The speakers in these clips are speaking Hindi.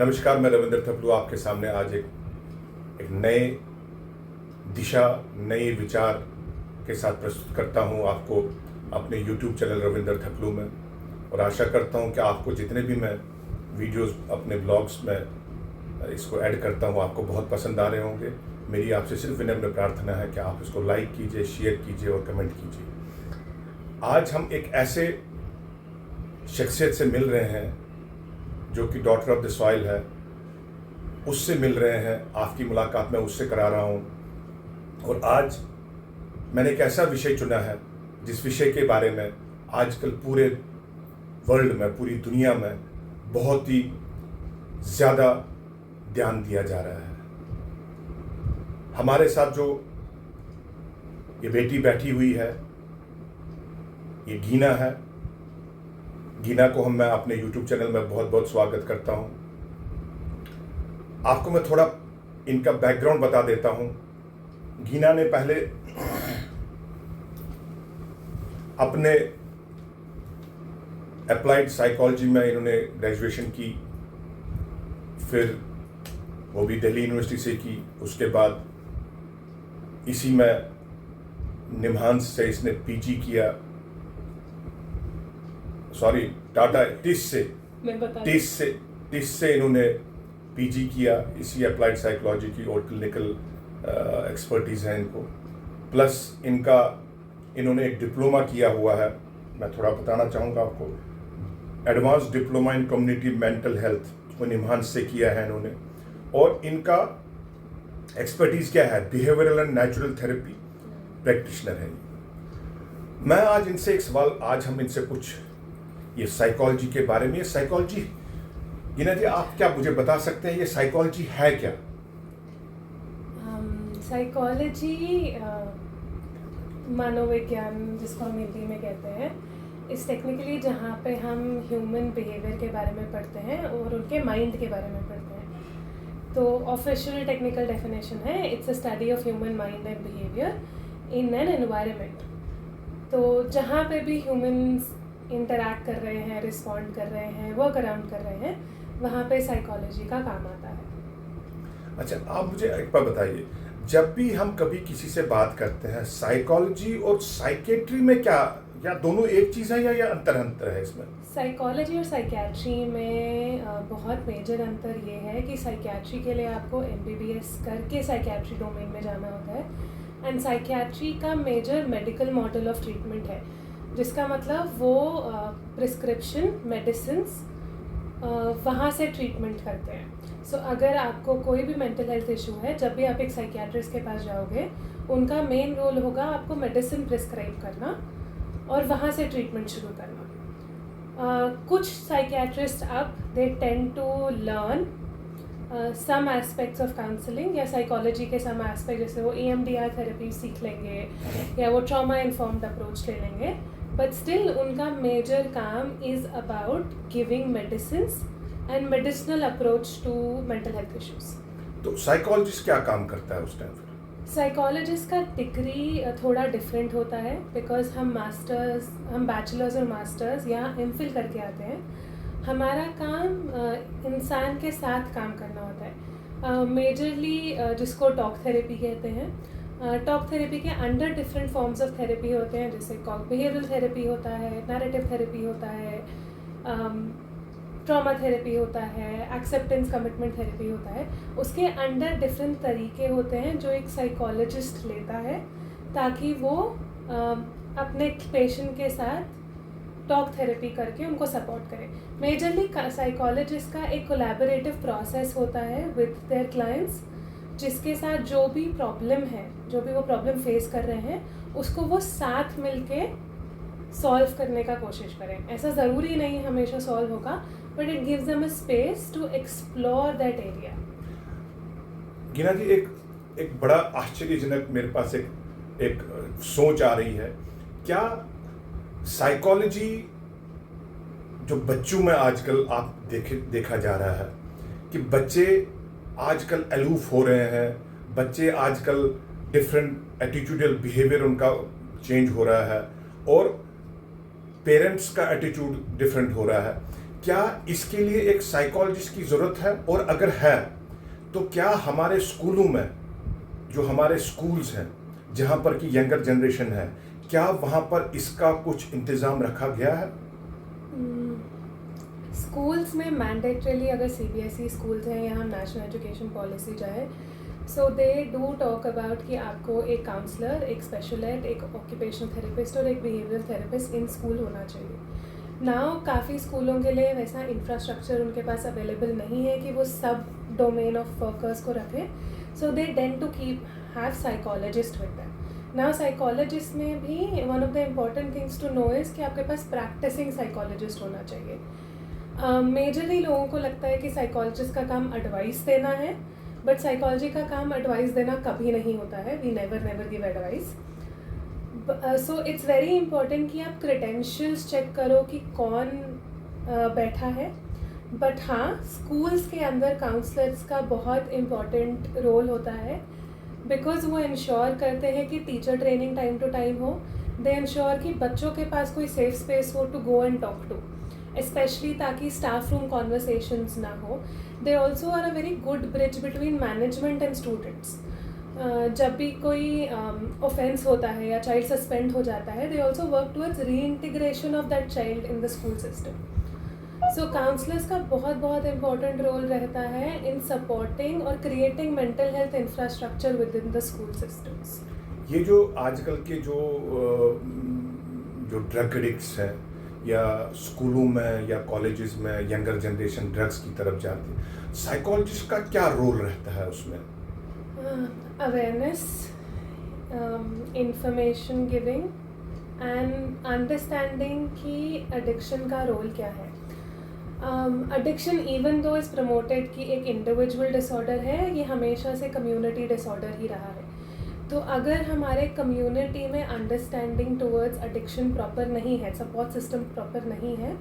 नमस्कार, मैं रविंद्र थपलू आपके सामने आज एक नए दिशा, नए विचार के साथ प्रस्तुत करता हूं आपको अपने YouTube चैनल रविंद्र थपलू में। और आशा करता हूं कि आपको जितने भी मैं वीडियोस अपने ब्लॉग्स में इसको ऐड करता हूं आपको बहुत पसंद आ रहे होंगे। मेरी आपसे सिर्फ विनम्र प्रार्थना है कि आप इसको लाइक कीजिए, शेयर कीजिए और कमेंट कीजिए। आज हम एक ऐसे शख्सियत से मिल रहे हैं जो कि डॉटर ऑफ द सॉइल है, उससे मिल रहे हैं। आपकी मुलाकात मैं उससे करा रहा हूँ। और आज मैंने एक ऐसा विषय चुना है जिस विषय के बारे में आजकल पूरे वर्ल्ड में, पूरी दुनिया में बहुत ही ज़्यादा ध्यान दिया जा रहा है। हमारे साथ जो ये बेटी बैठी हुई है, ये गीना है। गीना को मैं अपने YouTube चैनल में बहुत बहुत स्वागत करता हूं। आपको मैं थोड़ा इनका बैकग्राउंड बता देता हूं। गीना ने पहले अपने अप्लाइड साइकोलॉजी में इन्होंने ग्रेजुएशन की, फिर वो भी दिल्ली यूनिवर्सिटी से की। उसके बाद इसी में निमहांस से इसने पीजी किया, सॉरी टाटा टिस से इन्होंने पीजी किया। इसी अप्लाइड साइकोलॉजी की और क्लिनिकल एक्सपर्टीज है इनको। प्लस इन्होंने एक डिप्लोमा किया हुआ है, मैं थोड़ा बताना चाहूँगा आपको। Advance diploma in community mental health वो निमहांस से किया है इन्होंने। और इनका एक्सपर्टीज क्या है? Behavioural and natural therapy practitioner है। मैं आज इनसे एक सवाल, आज हम इनसे कुछ ये साइकोलॉजी के बारे में। ये साइकोलॉजी, गीना जी आप क्या मुझे बता सकते हैं ये साइकोलॉजी है क्या? साइकोलॉजी मनोविज्ञान जिसको हम हिंदी में कहते हैं, इस टेक्निकली जहाँ पे हम ह्यूमन बिहेवियर के बारे में पढ़ते हैं और उनके माइंड के बारे में पढ़ते हैं। तो ऑफिशियल टेक्निकल डेफिनेशन है, it's a study of human mind and behaviour in an environment. तो जहाँ पे भी ह्यूमंस इंटरैक्ट कर रहे हैं, रिस्पॉन्ड कर रहे हैं, वर्क अराउंड कर रहे हैं, वहाँ पे साइकोलॉजी का काम आता है। अच्छा, आप मुझे एक बार बताइए, जब भी हम कभी किसी से बात करते हैं, साइकोलॉजी और साइकेट्री में क्या, या दोनों एक चीज़ है या अंतर है इसमें? साइकोलॉजी और साइकियाट्री में बहुत मेजर अंतर ये है कि साइकियाट्री के लिए आपको MBBS करके साइकियाट्री डोमेन में जाना होता है, एंड साइकियाट्री का major medical model of treatment है, जिसका मतलब वो प्रिस्क्रिप्शन मेडिसिन्स वहाँ से ट्रीटमेंट करते हैं। सो अगर आपको कोई भी मेंटल हेल्थ इशू है, जब भी आप एक साइकियाट्रिस्ट के पास जाओगे, उनका मेन रोल होगा आपको मेडिसिन प्रिस्क्राइब करना और वहाँ से ट्रीटमेंट शुरू करना। कुछ साइकियाट्रिस्ट अब they tend to learn some aspects of counselling या साइकोलॉजी के सम एस्पेक्ट, जैसे वो EMDR थेरेपी सीख लेंगे या वो ट्रॉमा इन्फॉर्म्ड अप्रोच ले लेंगे, बट स्टिल उनका मेजर काम is about giving medicines and medicinal approach to mental health issues. तो साइकोलॉजिस्ट क्या काम करता है उस टाइम? साइकोलॉजिस्ट का डिग्री थोड़ा डिफरेंट होता है, बिकॉज हम बैचलर्स और मास्टर्स यहाँ MPhil करके आते हैं। हमारा काम इंसान के साथ काम करना होता है, मेजरली जिसको टॉक थेरेपी कहते हैं। टॉक थेरेपी के under different forms of therapy होते हैं, जैसे बिहेवियरल थेरेपी होता है, नैरेटिव थेरेपी होता है, ट्रॉमा थेरेपी होता है, एक्सेप्टेंस कमिटमेंट थेरेपी होता है। उसके अंडर डिफरेंट तरीके होते हैं जो एक साइकोलॉजिस्ट लेता है, ताकि वो अपने पेशेंट के साथ टॉक थेरेपी करके उनको सपोर्ट करे। मेजरली साइकोलॉजिस्ट का एक कोलैबोरेटिव प्रोसेस होता है विद देयर क्लाइंट्स, जिसके साथ जो भी प्रॉब्लम है, जो भी वो प्रॉब्लम फेस कर रहे हैं, उसको वो साथ मिलके सॉल्व करने का कोशिश करें। ऐसा ज़रूरी नहीं हमेशा सॉल्व होगा, but it gives them a space to explore that area. Gina ji, एक बड़ा आश्चर्यजनक मेरे पास एक सोच आ रही है। क्या साइकोलॉजी जो बच्चों में आजकल आप देखा जा रहा है कि बच्चे आजकल अलूफ हो रहे हैं, बच्चे आजकल डिफरेंट एटीट्यूडल बिहेवियर उनका चेंज हो रहा है और पेरेंट्स का एटीट्यूड डिफरेंट हो रहा है। क्या इसके लिए एक साइकोलॉजिस्ट की ज़रूरत है, और अगर है तो क्या हमारे स्कूलों में, जो हमारे स्कूल्स हैं जहाँ पर कि यंगर जनरेशन है, क्या वहाँ पर इसका कुछ इंतज़ाम रखा गया है? स्कूल्स में मैंडेटरीली, अगर सीबीएसई स्कूल्स हैं या हम नेशनल एजुकेशन पॉलिसी जाए, सो दे डू टॉक अबाउट कि आपको एक काउंसलर, एक स्पेशल एड, एक ऑक्यूपेशनल थेरेपिस्ट और एक बिहेवियर थेरेपिस्ट इन स्कूल होना चाहिए। नाउ काफ़ी स्कूलों के लिए वैसा इंफ्रास्ट्रक्चर उनके पास अवेलेबल नहीं है कि वो सब डोमेन ऑफ वर्कर्स को रखें, so they tend to keep have psychologist with them. Now psychologist में भी one of the important things to know is कि आपके पास प्रैक्टिसिंग साइकोलॉजिस्ट होना चाहिए। मेजरली लोगों को लगता है कि साइकोलॉजिस्ट का काम एडवाइस देना है, बट साइकोलॉजी का काम एडवाइस देना कभी नहीं होता है। We never give advice. So it's very important कि आप क्रेडेंशियल्स चेक करो कि कौन बैठा है। बट हाँ, स्कूल्स के अंदर काउंसलर्स का बहुत इम्पॉर्टेंट रोल होता है, बिकॉज वो इंश्योर करते हैं कि teacher training time to time हो। दे इंश्योर कि बच्चों के पास कोई सेफ स्पेस हो to go and talk to, especially ताकि स्टाफ रूम कॉन्वर्सेशंस ना हो। They also are a very good bridge between management and students. जब भी कोई ऑफेंस होता है या चाइल्ड सस्पेंड हो जाता है, they also work towards reintegration of that child in the school system. So counsellors का बहुत इम्पॉर्टेंट रोल रहता है इन सपोर्टिंग और creating mental health infrastructure within the school systems. ये जो आजकल के जो ड्रग एडिक्ट्स हैं, या स्कूलों में या कॉलेजेस में यंगर जनरेशन ड्रग्स की तरफ जाती है, साइकोलॉजिस्ट का क्या रोल रहता है उसमें? Awareness, information giving and understanding कि एडिक्शन का रोल क्या है। Addiction even though is promoted कि एक इंडिविजुअल डिसऑर्डर है, ये हमेशा से कम्युनिटी डिसऑर्डर ही रहा है। तो अगर हमारे कम्युनिटी में अंडरस्टैंडिंग टुवर्ड्स एडिक्शन प्रॉपर नहीं है, सपोर्ट सिस्टम प्रॉपर नहीं है,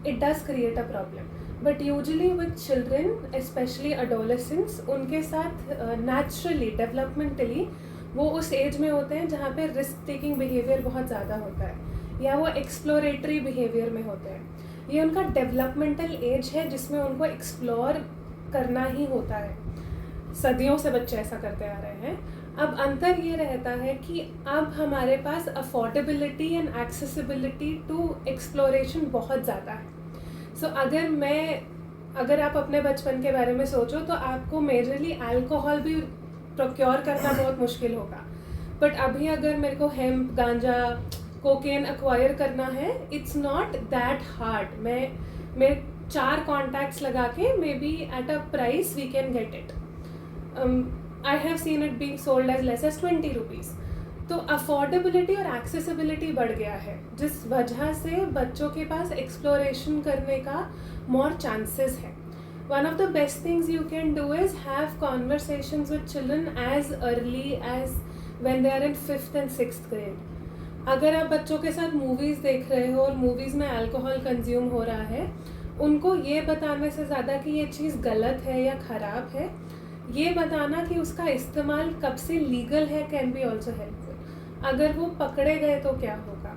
it does create a problem. But usually with children, specially adolescents, उनके साथ नेचुरली डेवलपमेंटली वो उस एज में होते हैं जहाँ पे रिस्क टेकिंग बिहेवियर बहुत ज़्यादा होता है, या वो एक्सप्लोरेटरी बिहेवियर में होते हैं। ये उनका डेवलपमेंटल एज है जिसमें उनको एक्सप्लोर करना ही होता है। सदियों से बच्चे ऐसा करते आ रहे हैं। अब अंतर ये रहता है कि अब हमारे पास affordability and accessibility to exploration बहुत ज़्यादा है। सो अगर आप अपने बचपन के बारे में सोचो तो आपको मेजरली अल्कोहल भी प्रोक्योर करना बहुत मुश्किल होगा। बट अभी अगर मेरे को हेम्प, गांजा, कोकेन एक्वायर करना है, इट्स नॉट दैट हार्ड। मैं 4 कॉन्टैक्ट्स लगा के maybe at a price we can get it. I have seen it being sold as less as 20 rupees. तो अफोर्डेबिलिटी और एक्सेसिबिलिटी बढ़ गया है, जिस वजह से बच्चों के पास एक्सप्लोरेशन करने का मोर चांसेस है। One of the best things you can do is have conversations with children as early as when they are in 5th and 6th grade। अगर आप बच्चों के साथ मूवीज़ देख रहे हो और मूवीज़ में अल्कोहल कंज्यूम हो रहा है, उनको ये बताने से ज़्यादा कि ये चीज़ गलत है या ख़राब है, ये बताना कि उसका इस्तेमाल कब से लीगल है कैन बी ऑल्सो हेल्पफुल। अगर वो पकड़े गए तो क्या होगा?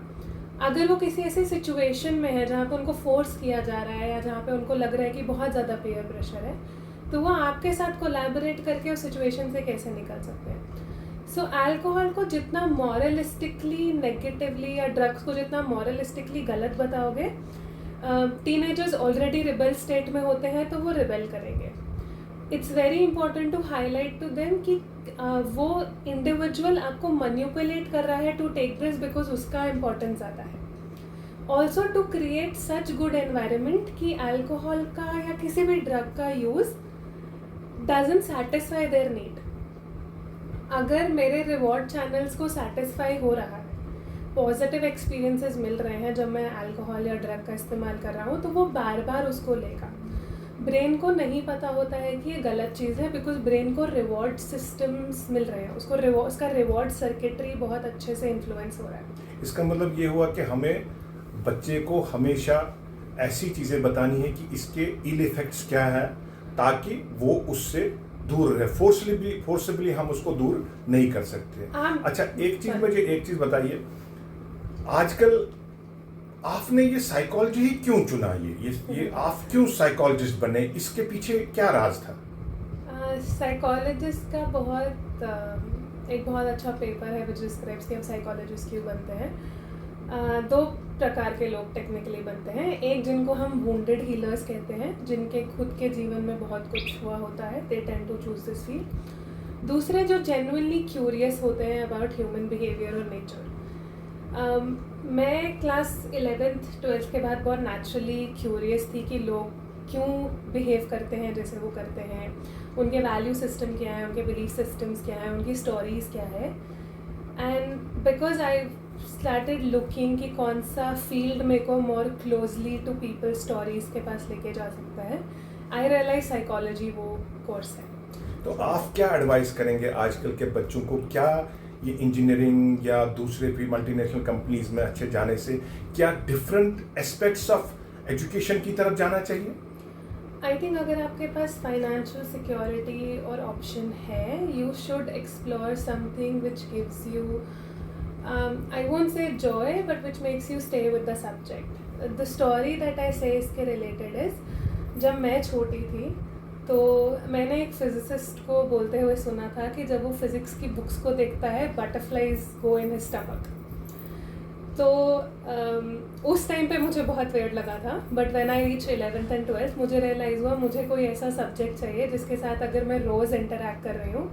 अगर वो किसी ऐसी सिचुएशन में है जहाँ पे उनको फोर्स किया जा रहा है या जहाँ पे उनको लग रहा है कि बहुत ज़्यादा पीयर प्रेशर है, तो वो आपके साथ कोलैबोरेट करके उस सिचुएशन से कैसे निकल सकते हैं। सो अल्कोहल को जितना मॉरलिस्टिकली नेगेटिवली या ड्रग्स को जितना मॉरलिस्टिकली गलत बताओगे, टीनेजर्स ऑलरेडी रिबेल स्टेट में होते हैं तो वो रिबेल करेंगे। It's very important to highlight to them कि वो इंडिविजुअल आपको मैनिपुलेट कर रहा है टू टेक दिस बिकॉज उसका इम्पोर्टेंस ज़्यादा है। Also to create such good environment कि अल्कोहल का या किसी भी ड्रग का use doesn't satisfy their need. अगर मेरे रिवॉर्ड चैनल्स को सेटिस्फाई हो रहा है, पॉजिटिव एक्सपीरियंसेस मिल रहे हैं जब मैं अल्कोहल या ड्रग का इस्तेमाल कर रहा हूँ, तो वो बार बार उसको लेगा। ब्रेन को नहीं पता होता है कि ये गलत चीज़ है, बिकॉज ब्रेन को रिवॉर्ड सिस्टम्स मिल रहे हैं, उसका रिवॉर्ड सर्किटरी बहुत अच्छे से इन्फ्लुएंस हो रहा है। इसका मतलब ये हुआ कि हमें बच्चे को हमेशा ऐसी चीज़ें बतानी है कि इसके इल इफेक्ट्स क्या है, ताकि वो उससे दूर रहे। फोर्सबली हम उसको दूर नहीं कर सकते। अच्छा, एक चीज़ बताइए, आजकल आपने ये साइकोलॉजी ही क्यों चुना? ये आप क्यों साइकोलॉजिस्ट बने? इसके पीछे क्या राज था? साइकोलॉजिस्ट का एक बहुत अच्छा पेपर है विच डिस्क्राइब्स कि हम साइकोलॉजिस्ट क्यों बनते हैं. दो प्रकार के लोग टेक्निकली बनते हैं. एक जिनको हम वुंडेड हीलर्स कहते हैं, जिनके खुद के जीवन में बहुत कुछ हुआ होता है, they tend to choose this field. दूसरे जो जेन्युइनली क्यूरियस होते हैं अबाउट ह्यूमन बिहेवियर और नेचर. मैं क्लास 11th 12th के बाद बहुत नेचुरली क्यूरियस थी कि लोग क्यों बिहेव करते हैं जैसे वो करते हैं, उनके वैल्यू सिस्टम क्या है, उनके बिलीफ सिस्टम्स क्या है, उनकी स्टोरीज़ क्या है. And because I started looking कि कौन सा फील्ड मेरे को more closely to people stories के पास लेके जा सकता है, आई रियलाइज साइकोलॉजी वो कोर्स है. तो आप क्या एडवाइस करेंगे आजकल के बच्चों को? क्या ये इंजीनियरिंग या दूसरे भी मल्टीनेशनल कंपनीज में अच्छे जाने से क्या डिफरेंट एस्पेक्ट्स ऑफ एजुकेशन की तरफ जाना चाहिए? आई थिंक अगर आपके पास फाइनेंशियल सिक्योरिटी और ऑप्शन है, you should explore something which gives you, I won't say Joy, but which makes you stay with the subject. The story that I से इसके रिलेटेड इज, जब मैं छोटी थी तो मैंने एक फिजिसिस्ट को बोलते हुए सुना था कि जब वो फिज़िक्स की बुक्स को देखता है, butterflies go in his stomach. तो उस टाइम पे मुझे बहुत वेयर्ड लगा था, but when I reach 11th and 12th मुझे रियलाइज़ हुआ मुझे कोई ऐसा सब्जेक्ट चाहिए जिसके साथ अगर मैं रोज़ इंटरेक्ट कर रही हूँ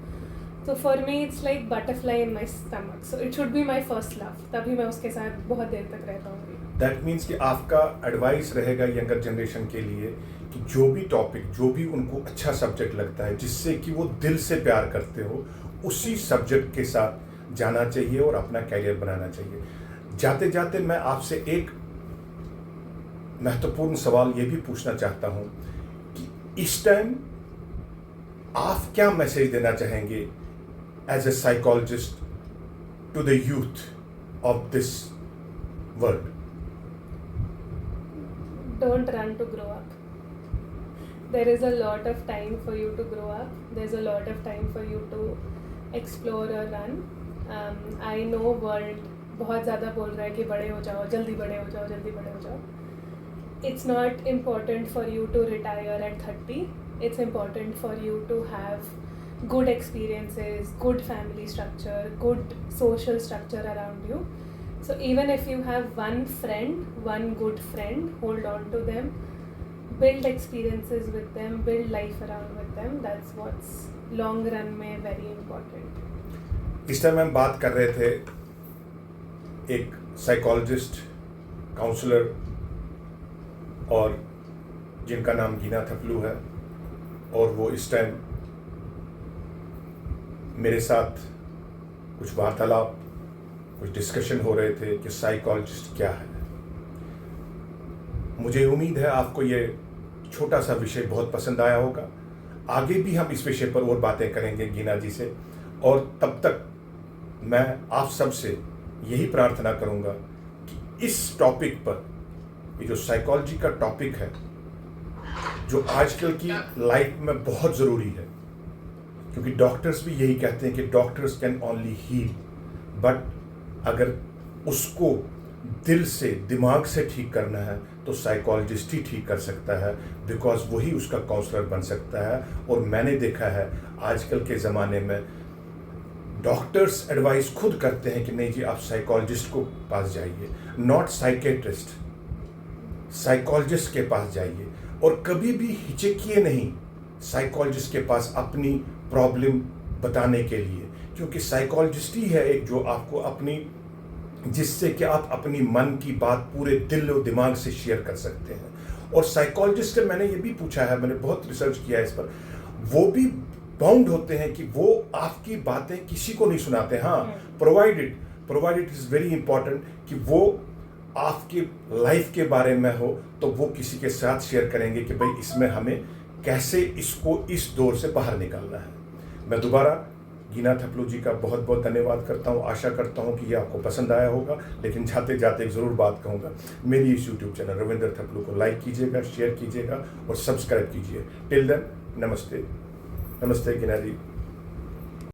तो for me it's like butterfly in my stomach. So it should be my first love. तभी मैं उसके साथ बहुत देर तक रह पाऊँगी. दैट मीन्स कि आपका एडवाइस रहेगा यंगर जनरेशन के लिए कि जो भी टॉपिक, जो भी उनको अच्छा सब्जेक्ट लगता है, जिससे कि वो दिल से प्यार करते हो, उसी सब्जेक्ट के साथ जाना चाहिए और अपना कैरियर बनाना चाहिए. जाते जाते मैं आपसे एक महत्वपूर्ण सवाल ये भी पूछना चाहता हूँ कि इस टाइम आप क्या मैसेज देना चाहेंगे as a psychologist to the youth of this world? Don't run to grow up. There is a lot of time for you to grow up. There's a lot of time for you to explore or run. I know world बहुत ज़्यादा बोल रहा है कि बड़े हो जाओ, जल्दी बड़े हो जाओ, जल्दी बड़े हो जाओ. It's not important for you to retire at 30. It's important for you to have good experiences, good family structure, good social structure around you. So even if you have one friend, one good friend, hold on to them, build experiences with them, build life around with them. That's what's long run में very important. इस टाइम हम बात कर रहे थे एक साइकोलॉजिस्ट, काउंसलर और जिनका नाम गीना थपलू है, और वो इस टाइम मेरे साथ कुछ वार्तालाप, कुछ डिस्कशन हो रहे थे कि साइकोलॉजिस्ट क्या है. मुझे उम्मीद है आपको ये छोटा सा विषय बहुत पसंद आया होगा. आगे भी हम इस विषय पर और बातें करेंगे गीना जी से, और तब तक मैं आप सब से यही प्रार्थना करूंगा कि इस टॉपिक पर, ये जो साइकोलॉजी का टॉपिक है, जो आजकल की लाइफ में बहुत ज़रूरी है, क्योंकि डॉक्टर्स भी यही कहते हैं कि doctors can only heal, but अगर उसको दिल से, दिमाग से ठीक करना है तो साइकोलॉजिस्ट ही ठीक कर सकता है, बिकॉज वही उसका काउंसलर बन सकता है. और मैंने देखा है आजकल के ज़माने में डॉक्टर्स एडवाइस खुद करते हैं कि नहीं जी आप साइकोलॉजिस्ट को पास जाइए, नॉट साइकेट्रिस्ट, साइकोलॉजिस्ट के पास जाइए. और कभी भी हिचकिए नहीं साइकोलॉजिस्ट के पास अपनी प्रॉब्लम बताने के लिए, क्योंकि साइकोलॉजिस्ट ही है एक जो आपको अपनी, जिससे कि आप अपनी मन की बात पूरे दिल और दिमाग से शेयर कर सकते हैं. और साइकोलॉजिस्ट से मैंने ये भी पूछा है, मैंने बहुत रिसर्च किया है इस पर, वो भी बाउंड होते हैं कि वो आपकी बातें किसी को नहीं सुनाते. हाँ, प्रोवाइडेड इज़ वेरी इंपॉर्टेंट कि वो आपकी लाइफ के बारे में हो तो वो किसी के साथ शेयर करेंगे कि भाई इसमें हमें कैसे इसको इस दौर से बाहर निकालना है. मैं दोबारा गीना थपलू जी का बहुत बहुत धन्यवाद करता हूँ. आशा करता हूँ कि ये आपको पसंद आया होगा. लेकिन जाते जाते एक ज़रूर बात कहूँगा, मेरी इस यूट्यूब चैनल रविंदर थपलू को लाइक कीजिएगा, शेयर कीजिएगा और सब्सक्राइब कीजिए. टिल देन, नमस्ते. नमस्ते गीना जी.